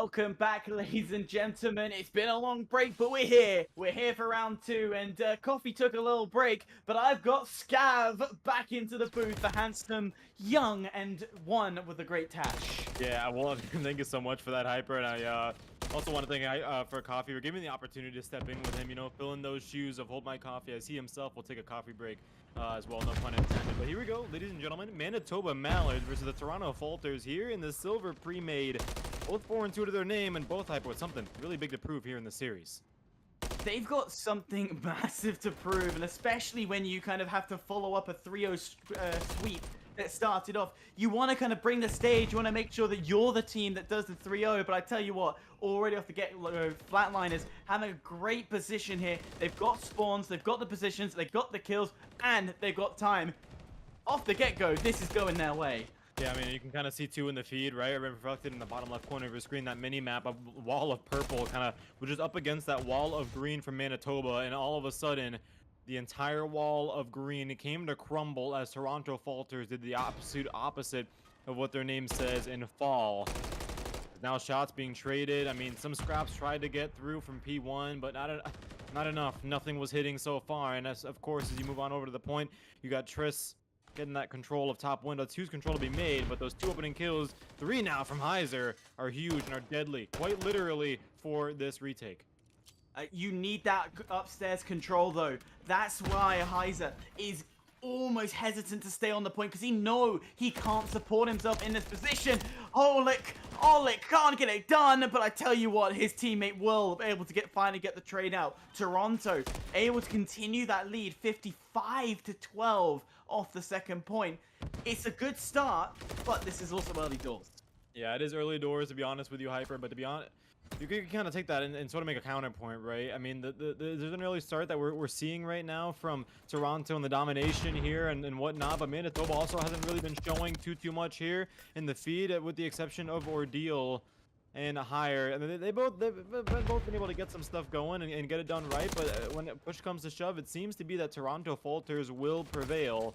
Welcome back, ladies and gentlemen. It's been a long break, but we're here. We're here for round two, and Coffee took a little break, but I've got Scav back into the booth, the handsome, young, and one with a great tash. Yeah, well, thank you so much for that, Hyper, and I also want to thank for Coffee for giving me the opportunity to step in with him, you know, fill in those shoes of Hold My Coffee, as he himself will take a coffee break as well, no pun intended. But here we go, ladies and gentlemen, Manitoba Mallards versus the Toronto Falters here in the silver pre-made. Both 4-2 to their name, and both Hyper with something really big to prove here in the series. They've got something massive to prove, and especially when you kind of have to follow up a 3-0 sweep that started off. You want to kind of bring the stage, you want to make sure that you're the team that does the 3-0, but I tell you what, already off the get-go, Flatliners having a great position here. They've got spawns, they've got the positions, they've got the kills, and they've got time. Off the get-go, this is going their way. Yeah, I mean, you can kind of see too in the feed, right? Reflected in the bottom left corner of your screen, that mini map, a wall of purple kind of, which is up against that wall of green from Manitoba, and all of a sudden, the entire wall of green came to crumble as Toronto Falters did the absolute opposite of what their name says in fall. Now shots being traded. I mean, some scraps tried to get through from P1, but not enough. Nothing was hitting so far, and as, of course, as you move on over to the point, you got Triss getting that control of top window. 2's control to be made, but those 2 opening kills, 3 now from Heiser, are huge and are deadly, quite literally, for this retake. You need that upstairs control, though. That's why Heiser is almost hesitant to stay on the point, because he knows he can't support himself in this position. Oleg can't get it done, but I tell you what, his teammate will be able to finally get the trade out. Toronto able to continue that lead, 55-12 off the second point. It's a good start, but this is also early doors. Yeah, it is early doors, to be honest with you, Hyper, but to be honest, you can kind of take that and sort of make a counterpoint, right? I mean, there's an early start that we're seeing right now from Toronto and the domination here and whatnot, but Manitoba also hasn't really been showing too much here in the feed, with the exception of Ordeal and Higher. I mean, they've both been able to get some stuff going and get it done right, but when push comes to shove, it seems to be that Toronto Falters will prevail.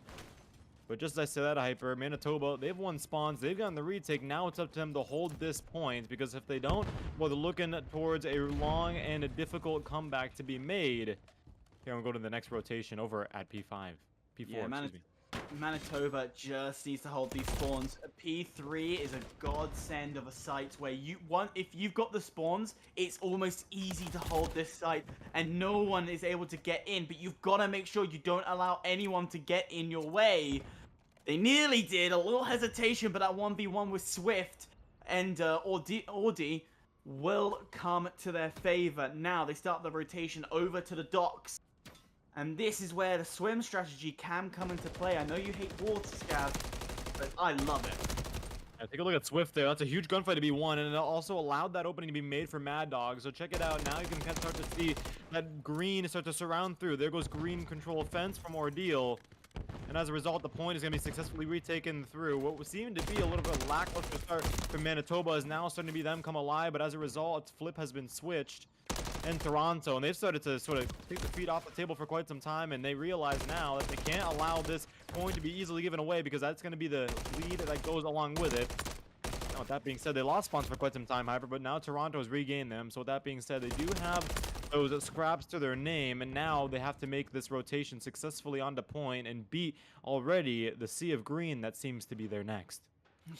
But just as I said that, Hyper, Manitoba, they've won spawns, they've gotten the retake. Now it's up to them to hold this point, because if they don't, well, they're looking towards a long and a difficult comeback to be made. Here, we'll go to the next rotation over at P5. P4, yeah, excuse me. Manitoba just needs to hold these spawns. P3 is a godsend of a site where if you've got the spawns, it's almost easy to hold this site and no one is able to get in, but you've got to make sure you don't allow anyone to get in your way. They nearly did, a little hesitation, but that 1v1 with Swift and Audi will come to their favor. Now they start the rotation over to the docks. And this is where the swim strategy can come into play. I know you hate water, Scav, but I love it. Yeah, take a look at Swift there. That's a huge gunfight to be won, and it also allowed that opening to be made for Mad Dog. So check it out. Now you can kind of start to see that green start to surround through. There goes green control fence from Ordeal. And as a result, the point is going to be successfully retaken through. What seemed to be a little bit of lackluster start for Manitoba is now starting to be them come alive, but as a result, flip has been switched in Toronto, and they've started to sort of take the feet off the table for quite some time, and they realize now that they can't allow this point to be easily given away, because that's going to be the lead that goes along with it. Now, with that being said, they lost spawns for quite some time, however, but now Toronto has regained them. So with that being said, they do have those scraps to their name, and now they have to make this rotation successfully onto point and beat already the Sea of Green that seems to be their next.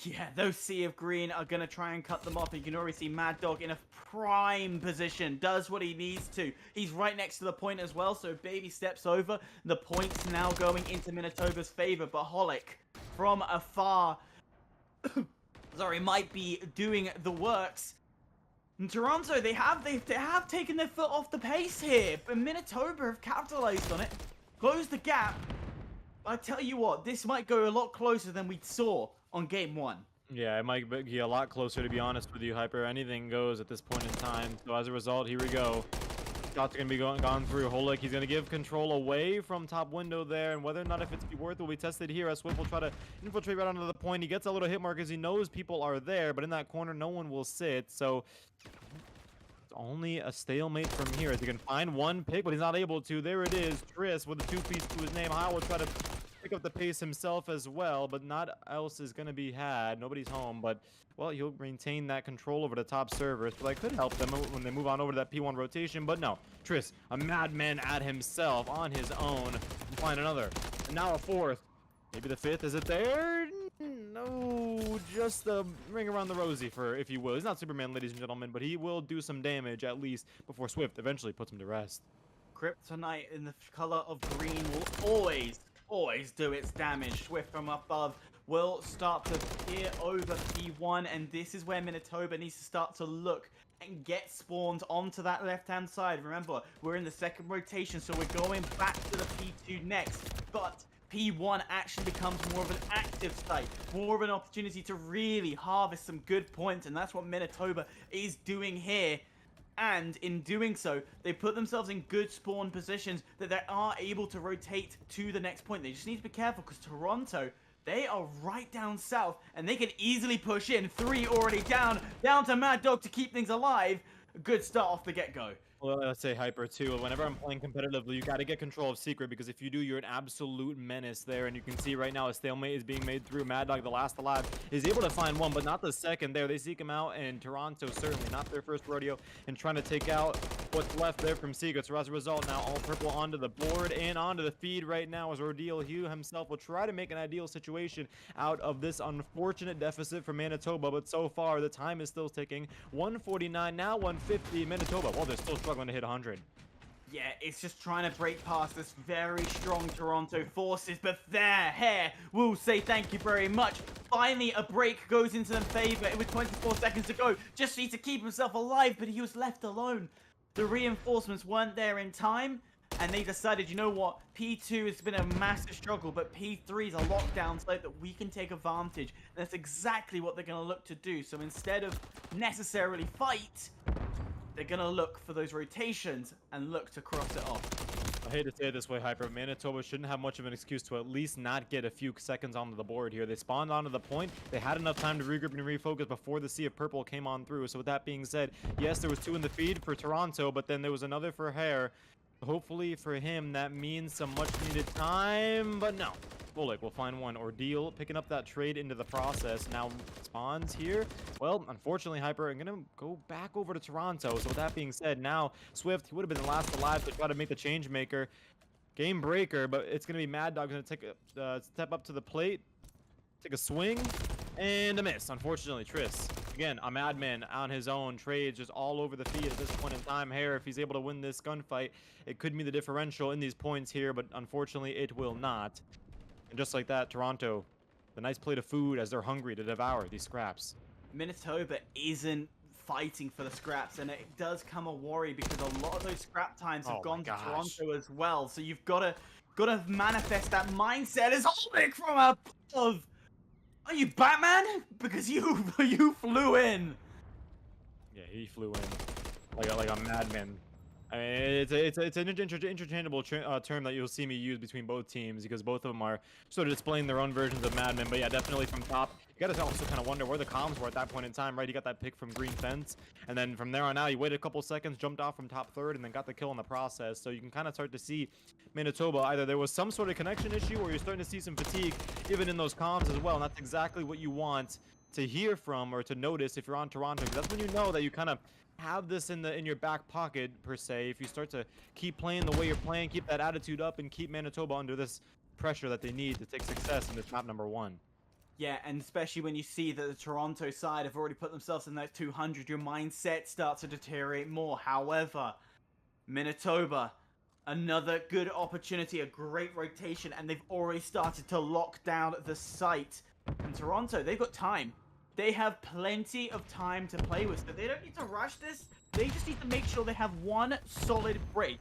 Yeah, those Sea of Green are going to try and cut them off. You can already see Mad Dog in a prime position. Does what he needs to. He's right next to the point as well, so baby steps over. The point's now going into Manitoba's favor, but Holic from afar sorry, might be doing the works. In Toronto, they have taken their foot off the pace here, but Manitoba have capitalized on it, closed the gap. I tell you what, this might go a lot closer than we saw on game 1. Yeah, it might be a lot closer, to be honest with you, Hyper. Anything goes at this point in time. So as a result, here we go. Shots are going to be gone through. Holik, he's going to give control away from top window there, and whether or not if it's worth it will be tested here as Swift will try to infiltrate right onto the point. He gets a little hit mark as he knows people are there, but in that corner, no one will sit. So it's only a stalemate from here as he can find one pick, but he's not able to. There it is. Triss with a 2-piece to his name. I will try to pick up the pace himself as well, but not else is going to be had. Nobody's home, but, well, he'll maintain that control over the top servers. So that could help them when they move on over to that P1 rotation, but no. Triss, a madman at himself on his own. Find another. And now a fourth. Maybe the fifth. Is it there? No, just a ring around the rosy, for if you will. He's not Superman, ladies and gentlemen, but he will do some damage at least before Swift eventually puts him to rest. Kryptonite in the color of green will always do its damage. Swift from above will start to peer over P1, and this is where Manitoba needs to start to look and get spawned onto that left-hand side. Remember, we're in the second rotation, so we're going back to the P2 next, but P1 actually becomes more of an active site, more of an opportunity to really harvest some good points, and that's what Manitoba is doing here. And in doing so, they put themselves in good spawn positions that they are able to rotate to the next point. They just need to be careful because Toronto, they are right down south, and they can easily push in. 3 already down to Mad Dog to keep things alive. A good start off the get-go. Well, let's say Hyper too. Whenever I'm playing competitively, you got to get control of Secret, because if you do, you're an absolute menace there. And you can see right now a stalemate is being made through. Mad Dog, the last alive, is able to find one, but not the second there. They seek him out, and Toronto certainly not their first rodeo in trying to take out what's left there from Secret. So as a result, now all purple onto the board and onto the feed right now as Ordeal Hugh himself will try to make an ideal situation out of this unfortunate deficit for Manitoba. But so far, the time is still ticking. 149, now 150. Manitoba, well, they're still struggling to hit 100. Yeah, it's just trying to break past this very strong Toronto forces, but their hair will say thank you very much. Finally, a break goes into their favor with 24 seconds to go. Just needs to keep himself alive, but he was left alone. The reinforcements weren't there in time, and they decided, you know what, P2 has been a massive struggle, but P3 is a lockdown site that we can take advantage. And that's exactly what they're going to look to do. So instead of necessarily fight, they're going to look for those rotations and look to cross it off. I hate to say it this way, Hyper. Manitoba shouldn't have much of an excuse to at least not get a few seconds onto the board here. They spawned onto the point. They had enough time to regroup and refocus before the Sea of Purple came on through. So with that being said, yes, there was 2 in the feed for Toronto, but then there was another for Hare. Hopefully for him, that means some much needed time, but no. Bullock will find one. Ordeal picking up that trade into the process. Now spawns here. Well, unfortunately, Hyper, I'm going to go back over to Toronto. So with that being said, now Swift, he would have been the last alive to try to make the change maker. Game breaker, but it's going to be Mad Dog going to take a step up to the plate, take a swing, and a miss. Unfortunately, Triss, again, a madman on his own. Trades just all over the feed at this point in time. Hare, if he's able to win this gunfight, it could be the differential in these points here, but unfortunately, it will not. And just like that, Toronto, the nice plate of food as they're hungry to devour these scraps. Manitoba isn't fighting for the scraps, and it does come a worry because a lot of those scrap times have gone to Toronto as well. So you've got to manifest that mindset as Ulrich from above. Are you Batman? Because you flew in. Yeah, he flew in like a madman. I mean, it's an interchangeable term that you'll see me use between both teams, because both of them are sort of displaying their own versions of madmen. But yeah, definitely from top, you gotta also kind of wonder where the comms were at that point in time, right? You got that pick from Green Fence, and then from there on out, you waited a couple seconds, jumped off from top third, and then got the kill in the process. So you can kind of start to see Manitoba, either there was some sort of connection issue, or you're starting to see some fatigue even in those comms as well. And that's exactly what you want to hear from or to notice if you're on Toronto, because that's when you know that you kind of have this in your back pocket, per se. If you start to keep playing the way you're playing, keep that attitude up, and keep Manitoba under this pressure that they need to take success in this map number 1. Yeah, and especially when you see that the Toronto side have already put themselves in that 200, your mindset starts to deteriorate more. However, Manitoba, another good opportunity, a great rotation, and they've already started to lock down the site. And Toronto, they've got time. They have plenty of time to play with, so they don't need to rush this. They just need to make sure they have one solid break.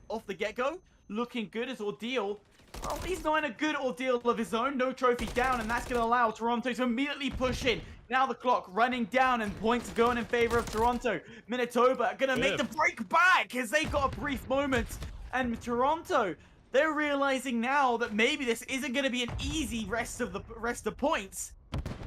Off the get-go, looking good as Ordeal. Well, he's not in a good ordeal of his own. No trophy down, and that's going to allow Toronto to immediately push in. Now the clock running down and points going in favor of Toronto. Manitoba are going to make the break back as they got a brief moment. And Toronto, they're realizing now that maybe this isn't going to be an easy rest of points,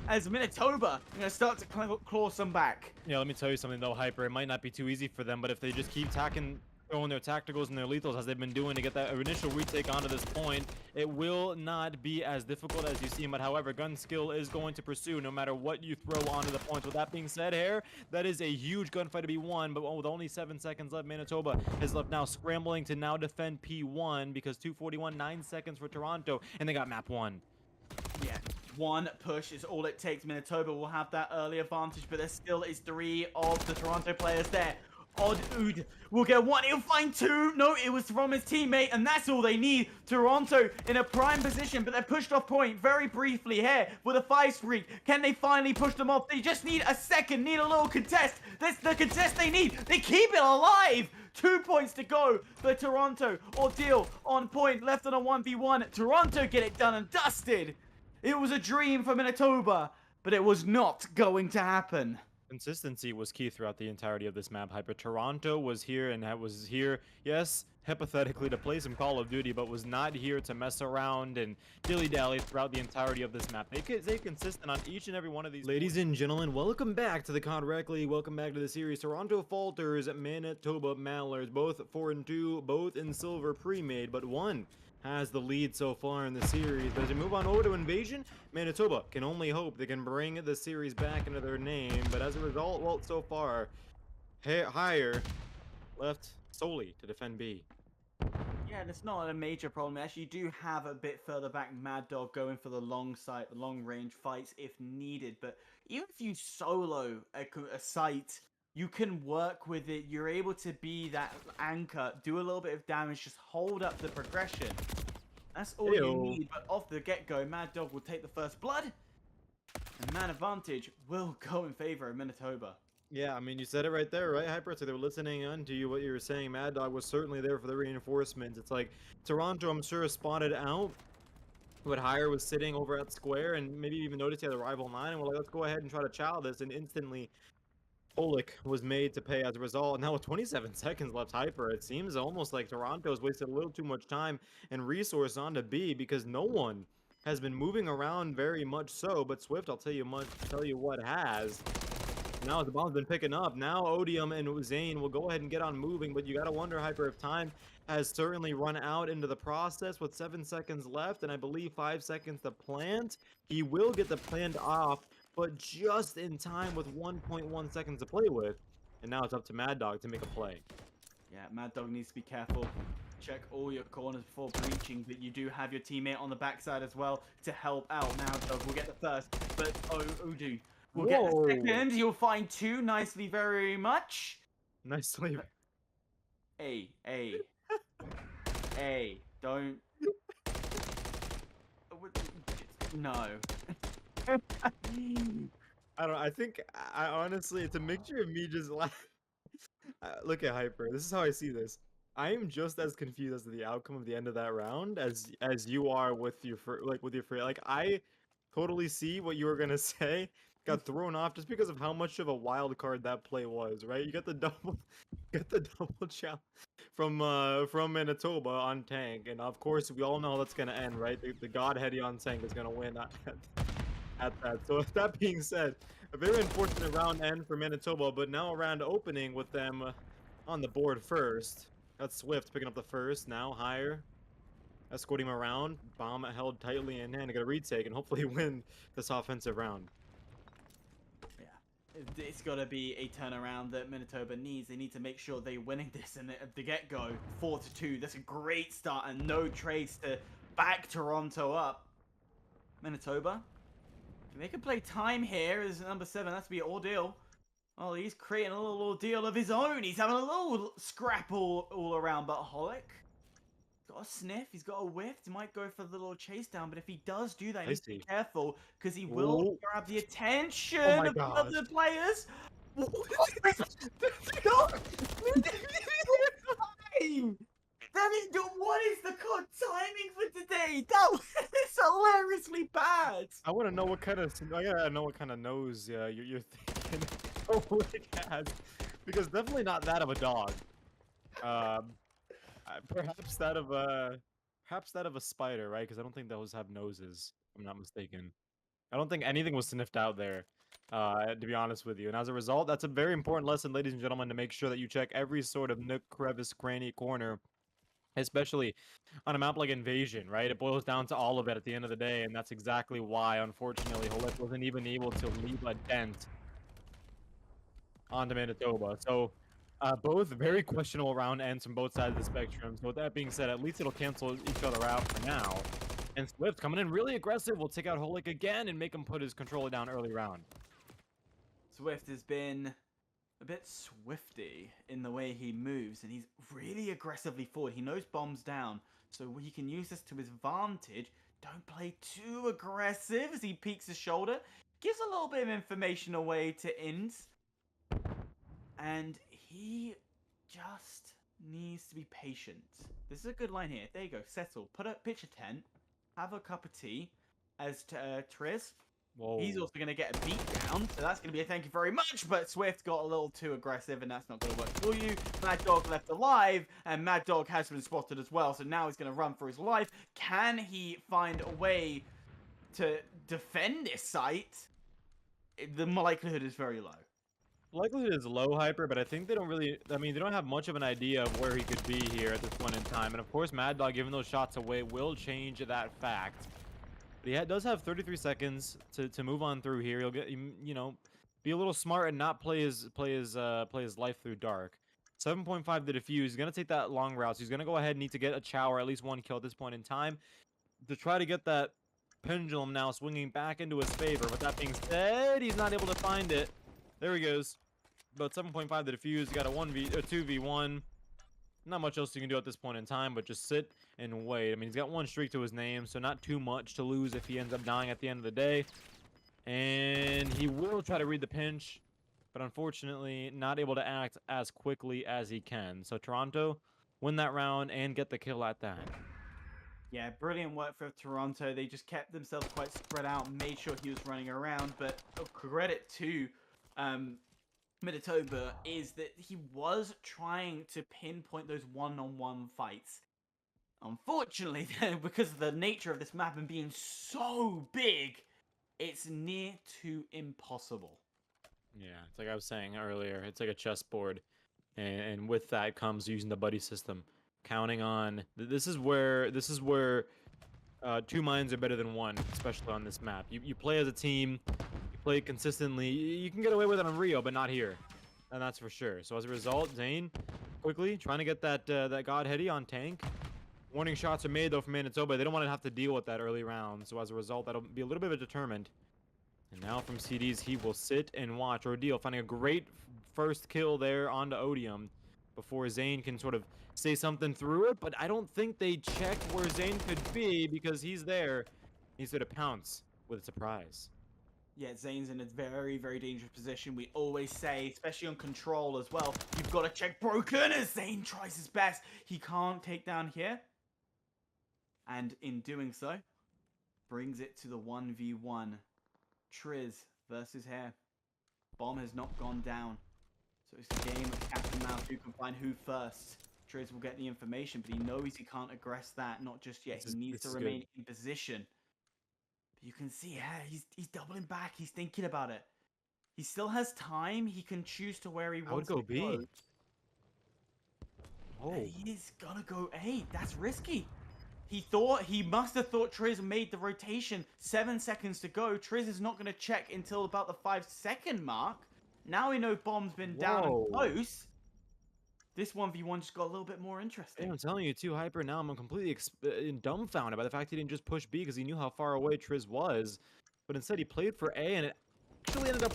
as Manitoba are going to start to claw some back. Yeah, let me tell you something though, Hyper. It might not be too easy for them, but if they just keep tacking throwing their tacticals and their lethals as they've been doing to get that initial retake onto this point. It will not be as difficult as you seem, but however, gun skill is going to pursue no matter what you throw onto the points. With that being said, Hare, that is a huge gunfight to be won, but with only 7 seconds left, Manitoba is left now scrambling to now defend P1 because 241, 9 seconds for Toronto, and they got map 1. Yeah, one push is all it takes. Manitoba will have that early advantage, but there still is 3 of the Toronto players there. Odd Ood will get 1. He'll find 2. No, it was from his teammate, and that's all they need. Toronto in a prime position, but they're pushed off point very briefly here with a 5 streak. Can they finally push them off? They just need a second, need a little contest. That's the contest they need. They keep it alive. 2 points to go for Toronto. Ordeal on point, left on a 1v1. Toronto get it done and dusted. It was a dream for Manitoba, but it was not going to happen. Consistency was key throughout the entirety of this map. Hyper Toronto was here and was here, yes, hypothetically to play some Call of Duty, but was not here to mess around and dilly-dally throughout the entirety of this map. They could stay consistent on each and every one of these. Ladies and gentlemen, welcome back to the CodRecLeague. Welcome back to the series. Toronto Falters, Manitoba Mallards, both 4-2, both in silver pre-made, but one has the lead so far in the series. But as we move on over to Invasion, Manitoba can only hope they can bring the series back into their name. But as a result, well, so far, Higher left solely to defend B. Yeah, that's not a major problem. Actually, you do have a bit further back Mad Dog going for the long range fights if needed. But even if you solo a site, you can work with it. You're able to be that anchor, do a little bit of damage, just hold up the progression. That's all you need. But off the get-go, Mad Dog will take the first blood, and man advantage will go in favor of Manitoba. Yeah, I mean, you said it right there, right, Hyper? So they were listening on to you, what you were saying. Mad Dog was certainly there for the reinforcements. It's like Toronto, I'm sure, spotted out what Higher was sitting over at square and maybe even noticed he had a rival 9, and we're like, let's go ahead and try to chow this, and instantly Olik was made to pay as a result. Now with 27 seconds left, Hyper, it seems almost like Toronto's wasted a little too much time and resource onto B because no one has been moving around very much so, but Swift, I'll tell you what has. Now the bomb's been picking up. Now Odium and Zane will go ahead and get on moving, but you gotta wonder, Hyper, if time has certainly run out into the process with 7 seconds left, and I believe 5 seconds to plant. He will get the plant off, but just in time with 1.1 seconds to play with. And now it's up to Mad Dog to make a play. Yeah, Mad Dog needs to be careful. Check all your corners before breaching, but you do have your teammate on the backside as well to help out. Mad Dog will get the first, but Udu will get the second. You'll find 2 nicely very much. Nicely. Hey, don't. No. I think I honestly, it's a mixture of me just look at Hyper. This is how I see this. I am just as confused as to the outcome of the end of that round as you are with your like I totally see what you were gonna say. Got thrown off just because of how much of a wild card that play was, right? You got the double challenge from Manitoba on tank, and of course we all know how that's gonna end, right? The god heady on tank is gonna win at that. So with that being said, a very unfortunate round end for Manitoba, but now a round opening with them on the board first. That's Swift picking up the first. Now Higher escorting him around. Bomb held tightly in hand to get a retake and hopefully win this offensive round. It's got to be a turnaround that Manitoba needs. They need to make sure they're winning this and at the get-go. 4-2. That's a great start and no trades to back Toronto up. Manitoba, they can play time here as number 7. That's to be Ordeal. Oh, he's creating a little ordeal of his own. He's having a little scrap all around. But Holic got a sniff. He's got a whiff. He might go for the little chase down. But if he does do that, he needs to be careful because he will grab the attention of the other players. What is the COD timing for today? That was hilariously bad. I want to know what kind of nose you're thinking. Has, because definitely not that of a dog. Perhaps that of a spider, right? Because I don't think those have noses. If I'm not mistaken. I don't think anything was sniffed out there. to be honest with you. And as a result, that's a very important lesson, ladies and gentlemen, to make sure that you check every sort of nook, crevice, cranny, corner, especially on a map like Invasion, right? It boils down to all of it at the end of the day, and that's exactly why, unfortunately, Holik wasn't even able to leave a dent onto Manitoba. So, both very questionable round ends from both sides of the spectrum. So with that being said, at least it'll cancel each other out for now. And Swift coming in really aggressive will take out Holik again and make him put his controller down early round. Swift has been a bit swifty in the way he moves, and he's really aggressively forward. He knows bombs down, so he can use this to his advantage. Don't play too aggressive as he peeks his shoulder. Gives a little bit of information away to Inns. And he just needs to be patient. This is a good line here. There you go. Settle. Pitch a tent. Have a cup of tea. As to Triz, Whoa. he's also going to get a beat down. So that's going to be a thank you very much. But Swift got a little too aggressive, and that's not going to work for you. Mad Dog left alive, and Mad Dog has been spotted as well. So now he's going to run for his life. Can he find a way to defend this site? The likelihood is very low. Likelihood is low, Hyper, but I think they don't really, I mean, they don't have much of an idea of where he could be here at this point in time. And of course, Mad Dog giving those shots away will change that fact. But he does have 33 seconds to move on through here. He'll get, you know, be a little smart and not play his life through dark. 7.5 to defuse. He's gonna take that long route. So he's gonna go ahead and need to get a chow or at least one kill at this point in time to try to get that pendulum now swinging back into his favor. With that being said, he's not able to find it. There he goes. About 7.5 to defuse. Got a 2v1. Not much else you can do at this point in time, but just sit and wait. I mean, he's got one streak to his name, so not too much to lose if he ends up dying at the end of the day. And he will try to read the pinch, but unfortunately not able to act as quickly as he can. So Toronto win that round and get the kill at that. Yeah, brilliant work for Toronto. They just kept themselves quite spread out, made sure he was running around. But credit to Manitoba is that he was trying to pinpoint those one-on-one fights. Unfortunately, because of the nature of this map and being so big, it's near to impossible. Yeah, it's like I was saying earlier. It's like a chessboard, and with that comes using the buddy system, counting on. This is where two minds are better than one, especially on this map. You play as a team. Play consistently. You can get away with it on Rio, but not here, and that's for sure. So as a result, Zane quickly trying to get that God Heady on tank. Warning shots are made though from Manitoba. They don't want to have to deal with that early round. So as a result, that'll be a little bit of a determined. And now from CDs, he will sit and watch Ordeal, finding a great first kill there onto Odium before Zane can sort of say something through it. But I don't think they check where Zane could be because he's there. He's going to pounce with a surprise. Yeah, Zane's in a very, very dangerous position. We always say, especially on control as well, you've got to check Broken as Zane tries his best. He can't take down here. And in doing so, brings it to the 1v1. Triz versus Hare. Bomb has not gone down. So it's a game of cat and mouse. Who can find who first? Triz will get the information, but he knows he can't aggress that. Not just yet. He needs to remain in position. You can see, yeah, he's doubling back. He's thinking about it. He still has time. He can choose to where he wants to go. B. Oh. He's gonna go A. That's risky. He must have thought Triz made the rotation. 7 seconds to go. Triz is not gonna check until about the 5-second mark. Now we know Bomb's been down and close. This 1v1 just got a little bit more interesting. Yeah, I'm telling you too, Hyper. Now I'm completely dumbfounded by the fact he didn't just push B because he knew how far away Triz was. But instead he played for A, and it actually ended up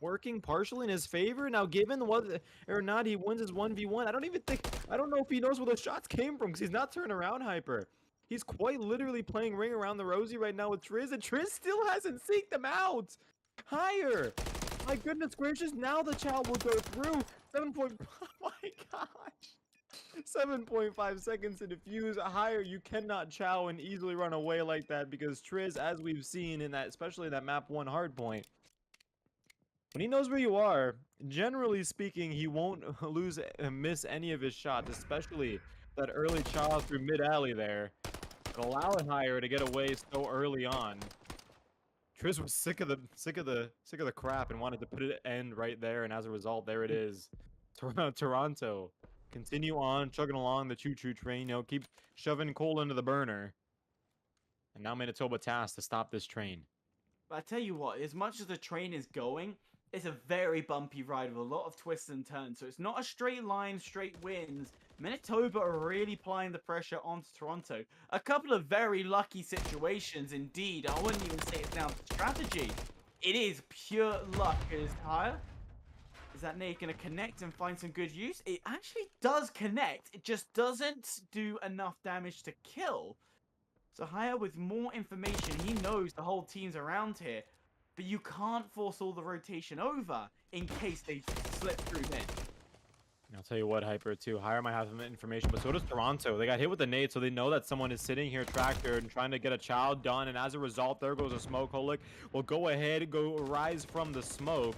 working partially in his favor. Now, given what or not he wins his 1v1, I don't know if he knows where those shots came from because he's not turning around, Hyper. He's quite literally playing ring around the rosy right now with Triz, and Triz still hasn't seeked them out. Higher. My goodness gracious, now the chow will go through. 7. Oh my gosh. 7.5 seconds to defuse. Higher, you cannot chow and easily run away like that because Triz, as we've seen in that, especially that map 1 hardpoint, when he knows where you are, generally speaking, he won't miss any of his shots, especially that early chow through mid alley there. But allow it Higher to get away so early on. Triz was sick of the crap and wanted to put it end right there, and as a result, there it is. Toronto continue on chugging along the choo-choo train. You know, keep shoving coal into the burner, and now Manitoba tasked to stop this train. But I tell you what, as much as the train is going, it's a very bumpy ride with a lot of twists and turns. So it's not a straight line, straight wins. Manitoba are really applying the pressure onto Toronto. A couple of very lucky situations indeed. I wouldn't even say it's down to strategy. It is pure luck. Is higher. Is that nade going to connect and find some good use? It actually does connect. It just doesn't do enough damage to kill. So Haya, with more information, he knows the whole team's around here. But you can't force all the rotation over in case they slip through mid. I'll tell you what, Hyper, too. Hire might have some information, but so does Toronto. They got hit with the nade, so they know that someone is sitting here tractor and trying to get a child done, and as a result, there goes a smoke. Holik will go ahead, rise from the smoke,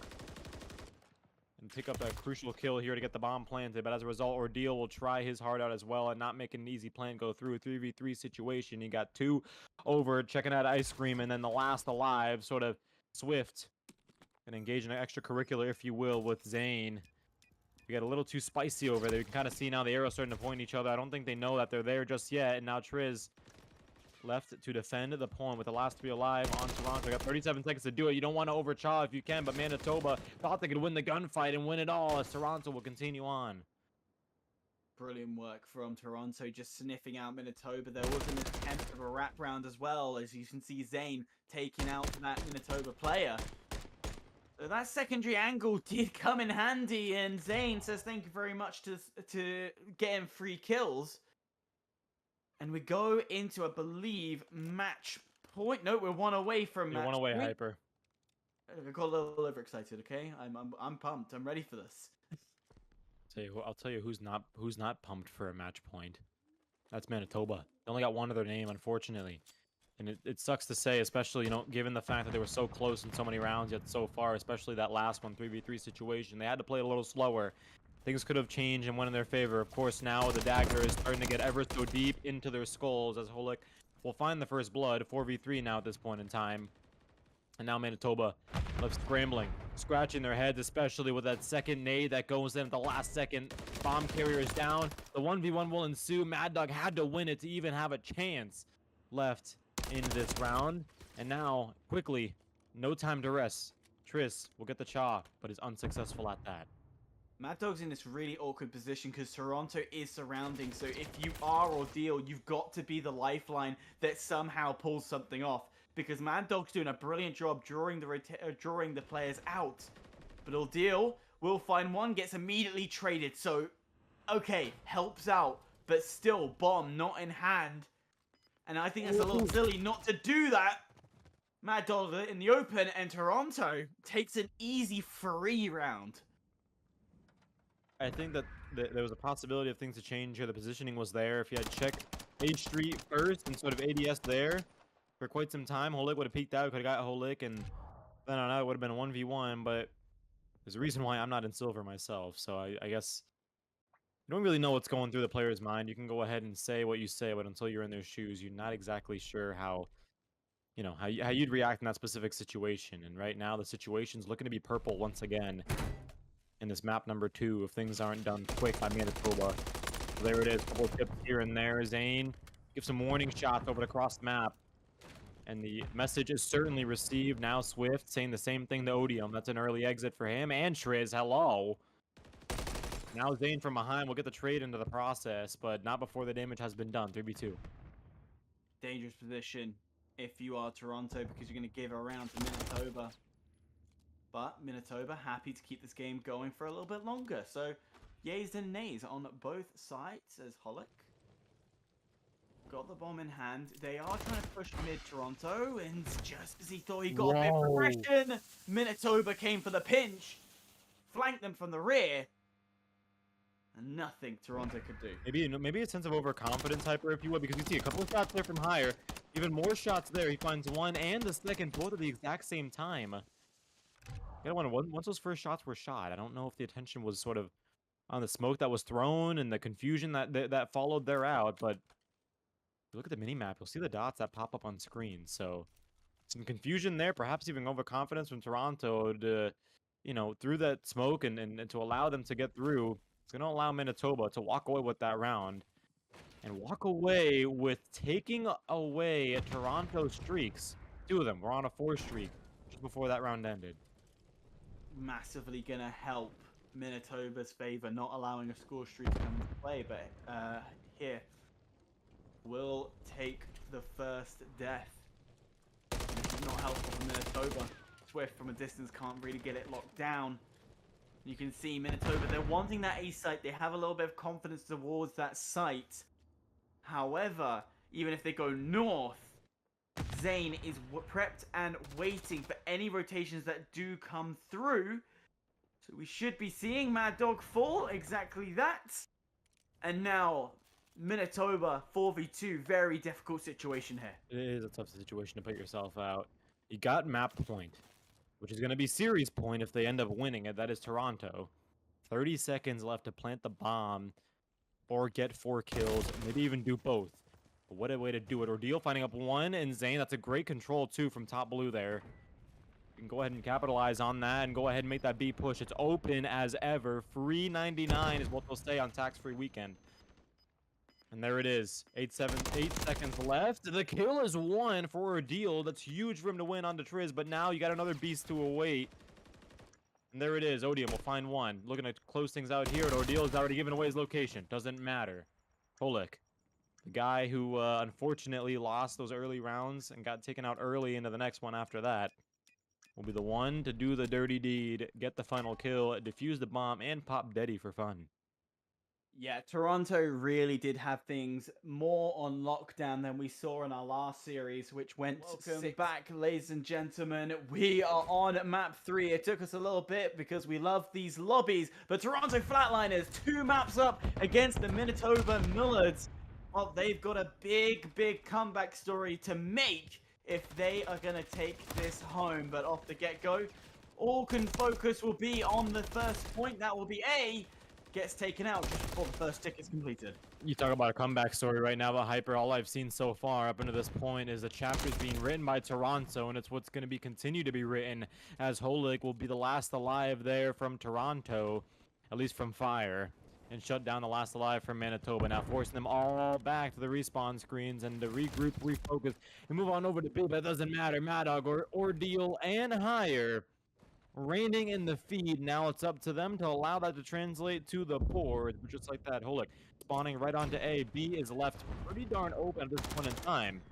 and pick up that crucial kill here to get the bomb planted, but as a result, Ordeal will try his heart out as well and not make an easy plant go through. A 3v3 situation. He got 2 over, checking out Ice Cream, and then the last alive, sort of Swift, and engage in an extracurricular, if you will, with Zane. We got a little too spicy over there. You can kind of see now the arrows starting to point at each other. I don't think they know that they're there just yet, and now Triz left to defend the point with the last 3 alive on Toronto. Got 37 seconds to do it. You don't want to overchaw if you can, but Manitoba thought they could win the gunfight and win it all as Toronto will continue on. Brilliant work from Toronto, just sniffing out Manitoba. There was an attempt of a wrap round as well, as you can see Zane taking out that Manitoba player. So that secondary angle did come in handy, and Zane says thank you very much to getting 3 kills. And we go into, I believe, match point. No, we're 1 away from match You're 1 away, point. Hyper. I got a little overexcited. Okay, I'm pumped. I'm ready for this. I'll tell you who's not pumped for a match point. That's Manitoba. They only got 1 other name, unfortunately. And it sucks to say, especially, you know, given the fact that they were so close in so many rounds yet so far, especially that last one, 3v3 situation. They had to play a little slower. Things could have changed and went in their favor. Of course, now the dagger is starting to get ever so deep into their skulls as Holik will find the first blood. 4v3 now at this point in time. And now Manitoba left scrambling, scratching their heads, especially with that second nade that goes in at the last second. Bomb carrier is down. The 1v1 will ensue. Mad Dog had to win it to even have a chance left in this round. And now, quickly, no time to rest. Triz will get the chaw, but is unsuccessful at that. Mad Dog's in this really awkward position because Toronto is surrounding. So if you are Ordeal, you've got to be the lifeline that somehow pulls something off. Because Mad Dog's doing a brilliant job drawing the players out. But Ordeal will find one, gets immediately traded. So, okay, helps out. But still, bomb not in hand. And I think that's a little silly not to do that. Mad Dog in the open, and Toronto takes an easy free round. I think that there was a possibility of things to change here. The positioning was there. If you had checked H Street first and sort of ADS there for quite some time, Holik would have peeked out, could have got Holik, and then on that it would have been a 1v1, but there's a reason why I'm not in silver myself, so I guess you don't really know what's going through the player's mind. You can go ahead and say what you say, but until you're in their shoes, you're not exactly sure how, you know, how you'd react in that specific situation. And right now the situation's looking to be purple once again in this map number 2 if things aren't done quick by Manitoba. So there it is, couple of tips here and there. Zane give some warning shots over across the map, and the message is certainly received. Now Swift saying the same thing to Odium. That's an early exit for him, and Triz, hello. Now Zane from behind will get the trade into the process, but not before the damage has been done. 3v2. Dangerous position if you are Toronto, because you're going to give a round to Manitoba. But Manitoba happy to keep this game going for a little bit longer. So, yays and nays on both sides as Holik got the bomb in hand. They are trying to push mid Toronto, and just as he thought he got a bit of progression, Manitoba came for the pinch, flanked them from the rear, and nothing Toronto could do. Maybe a sense of overconfidence, Hyper, if you will, because you see a couple of shots there from higher, even more shots there. He finds one and the second, both at the exact same time. You gotta wonder, once those first shots were shot, I don't know if the attention was sort of on the smoke that was thrown and the confusion that followed thereout, but if you look at the mini-map, you'll see the dots that pop up on screen. So Some confusion there, perhaps even overconfidence from Toronto to, you know, through that smoke and to allow them to get through. It's going to allow Manitoba to walk away with that round and walk away with taking away Toronto's streaks. Two of them were on a 4 streak just before that round ended. Massively gonna help Manitoba's favor, not allowing a score streak to come into play. But here will take the first death. This is not helpful for Manitoba. Swift from a distance can't really get it locked down. You can see Manitoba, they're wanting that A site. They have a little bit of confidence towards that site. However, even if they go north, Zane is prepped and waiting for any rotations that do come through. So we should be seeing Mad Dog fall, exactly that. And now, Manitoba 4v2, very difficult situation here. It is a tough situation to put yourself out. You got map point, which is going to be series point if they end up winning it. That is Toronto. 30 seconds left to plant the bomb or get 4 kills, maybe even do both. But what a way to do it. Ordeal finding up 1, and Zane, that's a great control too from top blue there. You can go ahead and capitalize on that and go ahead and make that B push. It's open as ever. Free 99 is what they'll say on tax-free weekend. And there it is. 8 seconds left. The kill is 1 for Ordeal. That's huge for him to win on the Triz, but now you got another beast to await. And there it is. Odium will find 1. Looking to close things out here. And Ordeal has already given away his location. Doesn't matter. Holik, the guy who unfortunately lost those early rounds and got taken out early into the next one after that, will be the one to do the dirty deed, get the final kill, defuse the bomb, and pop Deddy for fun. Yeah, Toronto really did have things more on lockdown than we saw in our last series, which went back, ladies and gentlemen. We are on map 3. It took us a little bit because we love these lobbies, but Toronto Flatliners 2 maps up against the Manitoba Mallards. Well, they've got a big comeback story to make if they are going to take this home. But off the get-go, all focus will be on the first point. That will be A. Gets taken out just before the first tick is completed. You talk about a comeback story right now about Hyper. All I've seen so far up until this point is the chapters being written by Toronto, and it's what's going to be continue to be written, as Holik will be the last alive there from Toronto, at least from Fire, and shut down the last alive from Manitoba, now forcing them all back to the respawn screens and to regroup, refocus, and move on over to B. But it doesn't matter. Mad Dog or Ordeal and Higher reigning in the feed. Now it's up to them to allow that to translate to the board. But just like that, Holik spawning right onto A. B is left pretty darn open at this point in time.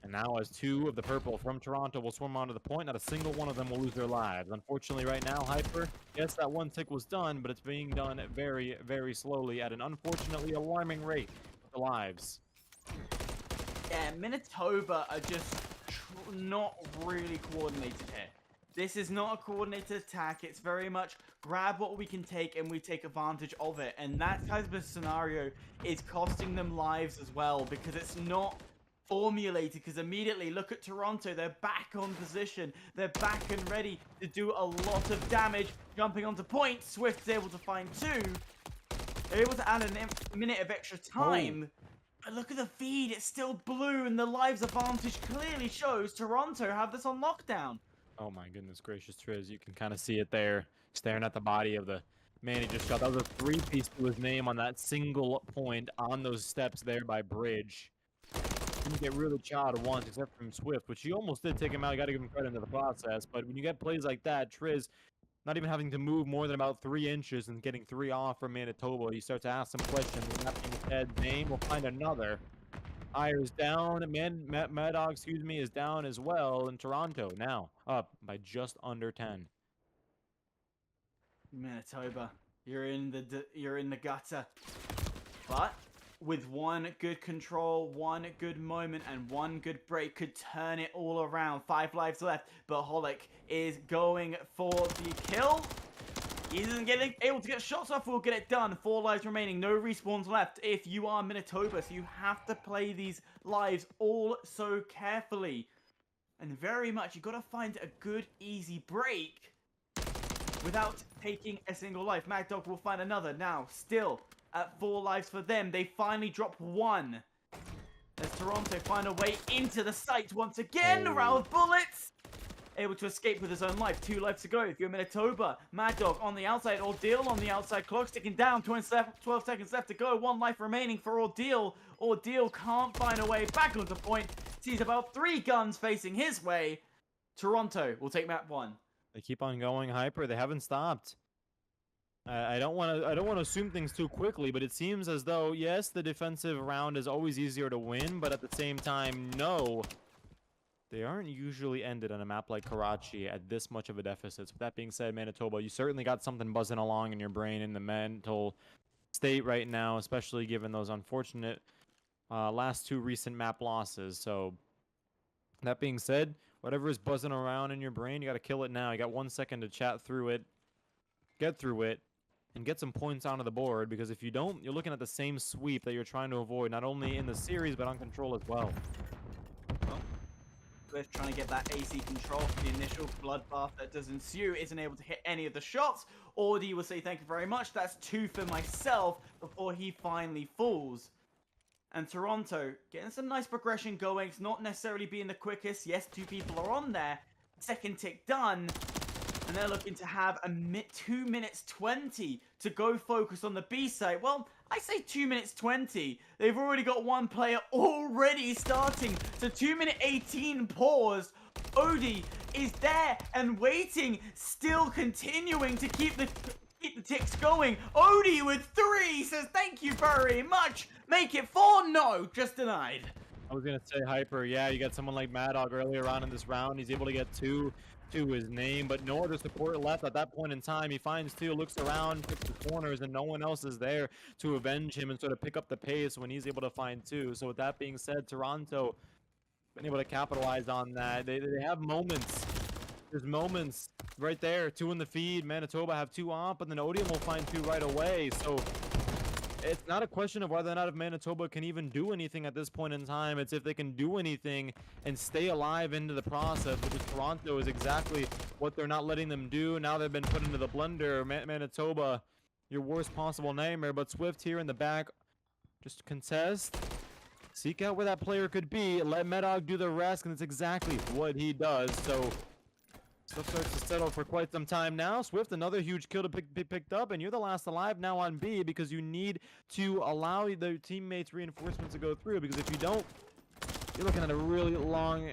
And now as 2 of the purple from Toronto will swim onto the point, not a single one of them will lose their lives. Unfortunately right now, Hyper, yes, that 1 tick was done, but it's being done very, very slowly at an unfortunately alarming rate with the lives. Yeah, Manitoba are just not really coordinated here. This is not a coordinated attack. It's very much grab what we can take and we take advantage of it. And that type of scenario is costing them lives as well because it's not formulated. Because immediately, look at Toronto. They're back on position. They're back and ready to do a lot of damage. Jumping onto point. Swift's able to find 2. They're able to add a minute of extra time. Oh. But look at the feed. It's still blue and the lives advantage clearly shows Toronto have this on lockdown. Oh my goodness gracious, Triz. You can kind of see it there, staring at the body of the man he just shot. That was a 3-piece to his name on that single point on those steps there by Bridge. Didn't get really chowed once, except from Swift, which he almost did take him out. You got to give him credit into the process. But when you get plays like that, Triz not even having to move more than about 3 inches and getting 3 off from Manitoba, you start to ask some questions. And that being said, Zane will find another. Ire's down. Mad Dog, excuse me, is down as well. And Toronto now up by just under 10. Manitoba, you're in the gutter. But with 1 good control, 1 good moment, and 1 good break could turn it all around. 5 lives left, but Holik is going for the kill. He isn't able to get shots off. We'll get it done. 4 lives remaining. No respawns left if you are Manitoba. So you have to play these lives all so carefully. And very much, you've got to find a good, easy break without taking a single life. Mad Dog will find another. Now, still at 4 lives for them. They finally drop 1. As Toronto find a way into the site once again. Round bullets. Able to escape with his own life. 2 lives to go. If you're Manitoba, Mad Dog on the outside. Ordeal on the outside. Clock ticking down. 12 seconds left to go. 1 life remaining for Ordeal. Ordeal can't find a way back onto point. Sees about 3 guns facing his way. Toronto will take map 1. They keep on going, Hyper. They haven't stopped. I don't want to assume things too quickly, but it seems as though, yes, the defensive round is always easier to win, but at the same time, no. They aren't usually ended on a map like Karachi at this much of a deficit. So with that being said, Manitoba, you certainly got something buzzing along in your brain in the mental state right now, especially given those unfortunate last 2 recent map losses. So that being said, whatever is buzzing around in your brain, you got to kill it now. You got 1 second to chat through it, get through it, and get some points onto the board, because if you don't, you're looking at the same sweep that you're trying to avoid, not only in the series, but on control as well. Swift trying to get that AC control for the initial bloodbath that does ensue, isn't able to hit any of the shots. Audi will say thank you very much. That's 2 for myself before he finally falls. And Toronto getting some nice progression going. It's not necessarily being the quickest. Yes, 2 people are on there. Second tick done. And they're looking to have a 2 minutes 20 to go focus on the B side. Well, I say 2 minutes 20. They've already got 1 player already starting. So 2 minute 18 paused. Odie is there and waiting, still continuing to keep the ticks going. Odie with 3 says thank you very much. Make it 4. No, just denied. I was going to say, Hyper, yeah, you got someone like Mad Dog earlier on in this round. He's able to get 2 to his name, but no other support left at that point in time. He finds 2, looks around, picks the corners, and no one else is there to avenge him and sort of pick up the pace when he's able to find 2. So with that being said, Toronto been able to capitalize on that. They have moments. There's moments right there. 2 in the feed. Manitoba have 2 off, but then Odium will find 2 right away. So it's not a question of whether or not if Manitoba can even do anything at this point in time. It's if they can do anything and stay alive into the process, which is Toronto is exactly what they're not letting them do. Now they've been put into the blender. Manitoba, your worst possible nightmare. But Swift here in the back, just contest. Seek out where that player could be. Let Medog do the rest, and it's exactly what he does. So Swift starts to settle for quite some time now. Swift, another huge kill to be picked up, and you're the last alive now on B because you need to allow the teammates' reinforcements to go through, because if you don't, you're looking at a really long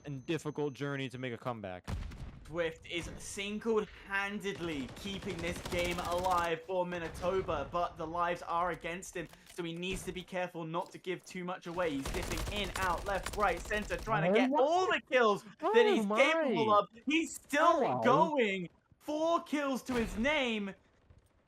and difficult journey to make a comeback. Swift is single-handedly keeping this game alive for Manitoba, but the lives are against him, so he needs to be careful not to give too much away. He's dipping in, out, left, right, center, trying to get all the kills that he's capable of. He's still going. 4 kills to his name.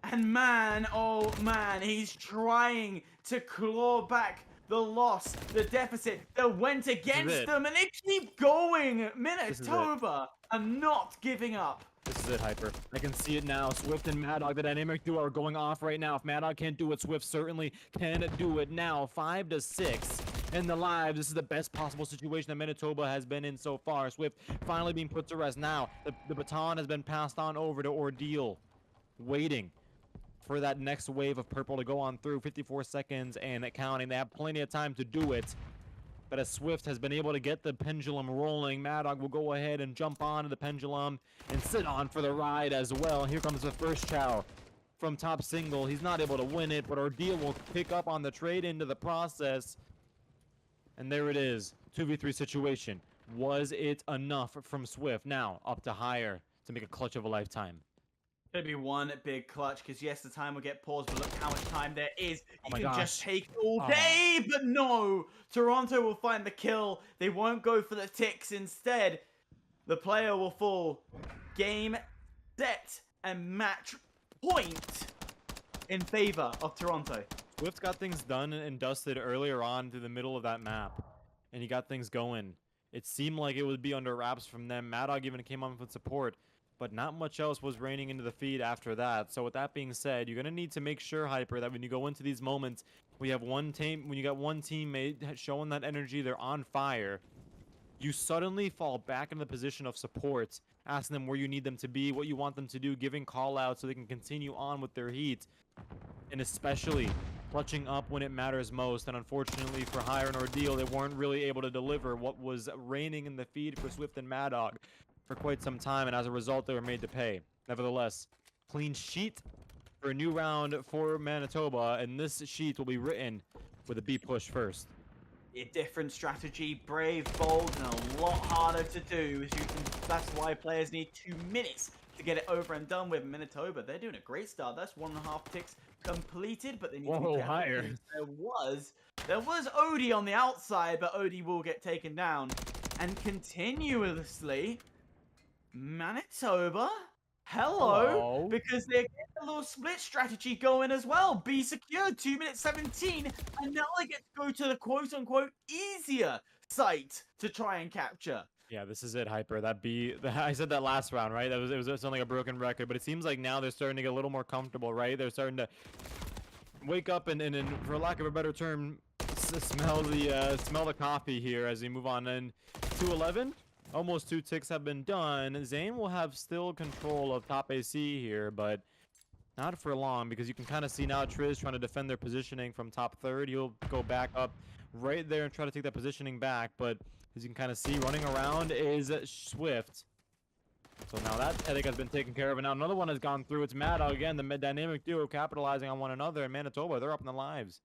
And man, oh man, he's trying to claw back the loss, the deficit that went against them, and they keep going. Manitoba are not giving up. This is it, Hyper. I can see it now. Swift and Mad Dog, the dynamic duo, are going off right now. If Mad Dog can't do it, Swift certainly can do it now. 5-6 in the lives. This is the best possible situation that Manitoba has been in so far. Swift finally being put to rest. Now, the baton has been passed on over to Ordeal, waiting for that next wave of purple to go on through. 54 seconds and counting. They have plenty of time to do it. But as Swift has been able to get the pendulum rolling, Mad Dog will go ahead and jump onto the pendulum and sit on for the ride as well. Here comes the first chow from top single. He's not able to win it, but Ordeal will pick up on the trade into the process. And there it is. 2v3 situation. Was it enough from Swift? Now up to higher to make a clutch of a lifetime. It'll be 1 big clutch, because yes, the time will get paused, but look how much time there is. You can just take all day, but no! Toronto will find the kill. They won't go for the ticks. Instead, the player will fall. Game, set, and match point in favor of Toronto. Swift got things done and dusted earlier on through the middle of that map, and he got things going. It seemed like it would be under wraps from them. Mad Dog even came on with support, but not much else was raining into the feed after that. So with that being said, you're going to need to make sure, Hyper, that when you go into these moments, we have one team, when you got one teammate showing that energy, they're on fire, you suddenly fall back into the position of support, asking them where you need them to be, what you want them to do, giving call outs so they can continue on with their heat. And especially clutching up when it matters most. And unfortunately for Hire and Ordeal, they weren't really able to deliver what was reigning in the feed for Swift and Mad Dog for quite some time, and as a result, they were made to pay. Nevertheless, clean sheet for a new round for Manitoba, and this sheet will be written with a B push first. A different strategy, brave, bold, and a lot harder to do. That's why players need 2 minutes to get it over and done with. Manitoba, they're doing a great start. That's 1.5 ticks completed, but they need to be careful. Higher. There was Odie on the outside, but Odie will get taken down. And continuously, Manitoba, hello, because they're getting a little split strategy going as well. B secured, 2 minutes 17, and now they get to go to the quote-unquote easier site to try and capture. Yeah, this is it, Hyper. That B, I said that last round, right? It was something like a broken record, but it seems like now they're starting to get a little more comfortable, right? They're starting to wake up and for lack of a better term, smell the coffee here as we move on. And 2-11, almost 2 ticks have been done. Zane will have still control of top AC here, but not for long, because you can kind of see now Triz trying to defend their positioning from top third. He'll go back up right there and try to take that positioning back, but as you can kind of see, running around is Swift. So now that headache has been taken care of, and now another one has gone through. It's Mad Dog again, the mid-dynamic duo capitalizing on one another, and Manitoba, they're up in the lives.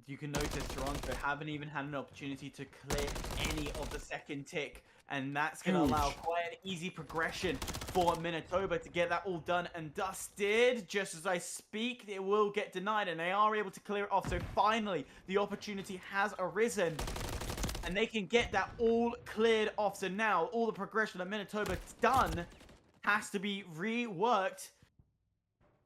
You can notice Toronto haven't even had an opportunity to clear any of the second tick, and that's going to allow quite an easy progression for Manitoba to get that all done and dusted. Just as I speak, it will get denied, and they are able to clear it off. So finally, the opportunity has arisen, and they can get that all cleared off. So now, all the progression that Manitoba's done has to be reworked.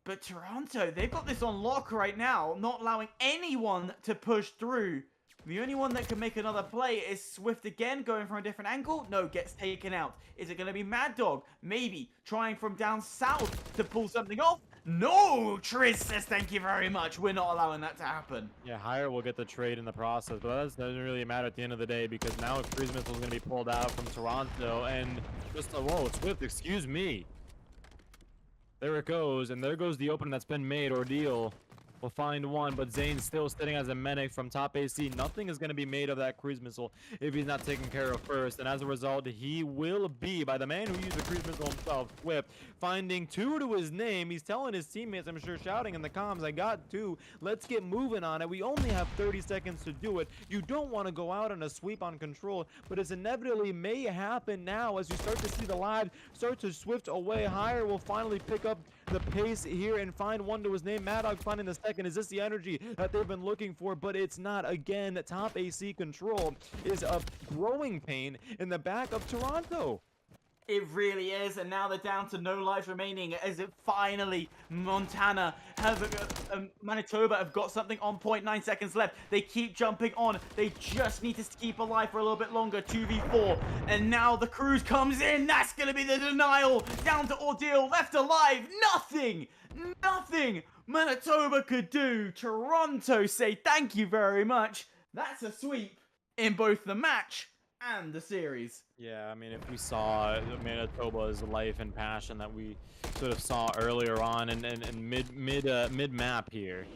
But Toronto, they've got this on lock right now, not allowing anyone to push through. The only one that can make another play is Swift again, going from a different angle. No, gets taken out. Is it going to be Mad Dog? Maybe. Trying from down south to pull something off. No! Triz says thank you very much. We're not allowing that to happen. Yeah, Hire will get the trade in the process, but that doesn't really matter at the end of the day, because now a cruise missile is going to be pulled out from Toronto, and just whoa, Swift, excuse me. There it goes, and there goes the opening that's been made. Ordeal will find one, but Zane's still sitting as a medic from top AC. Nothing is going to be made of that cruise missile if he's not taken care of first, and as a result, he will be, by the man who used the cruise missile himself, Swift, finding 2 to his name. He's telling his teammates, I'm sure, shouting in the comms, I got 2. Let's get moving on it. We only have 30 seconds to do it. You don't want to go out on a sweep on control, but it's inevitably may happen now as you start to see the live start to Swift away. Higher will finally pick up the pace here and find one to his name. Mad Dog finding the second. Is this the energy that they've been looking for? But it's not. Again, top AC control is a growing pain in the back of Toronto. It really is, and now they're down to no lives remaining as it finally, Montana has, Manitoba have got something on point, 9 seconds left. They keep jumping on. They just need to keep alive for a little bit longer, 2v4. And now the cruise comes in. That's going to be the denial. Down to Ordeal, left alive. Nothing Manitoba could do. Toronto say thank you very much. That's a sweep in both the match and the series. Yeah, I mean, if we saw Manitoba's life and passion that we sort of saw earlier on and mid map here,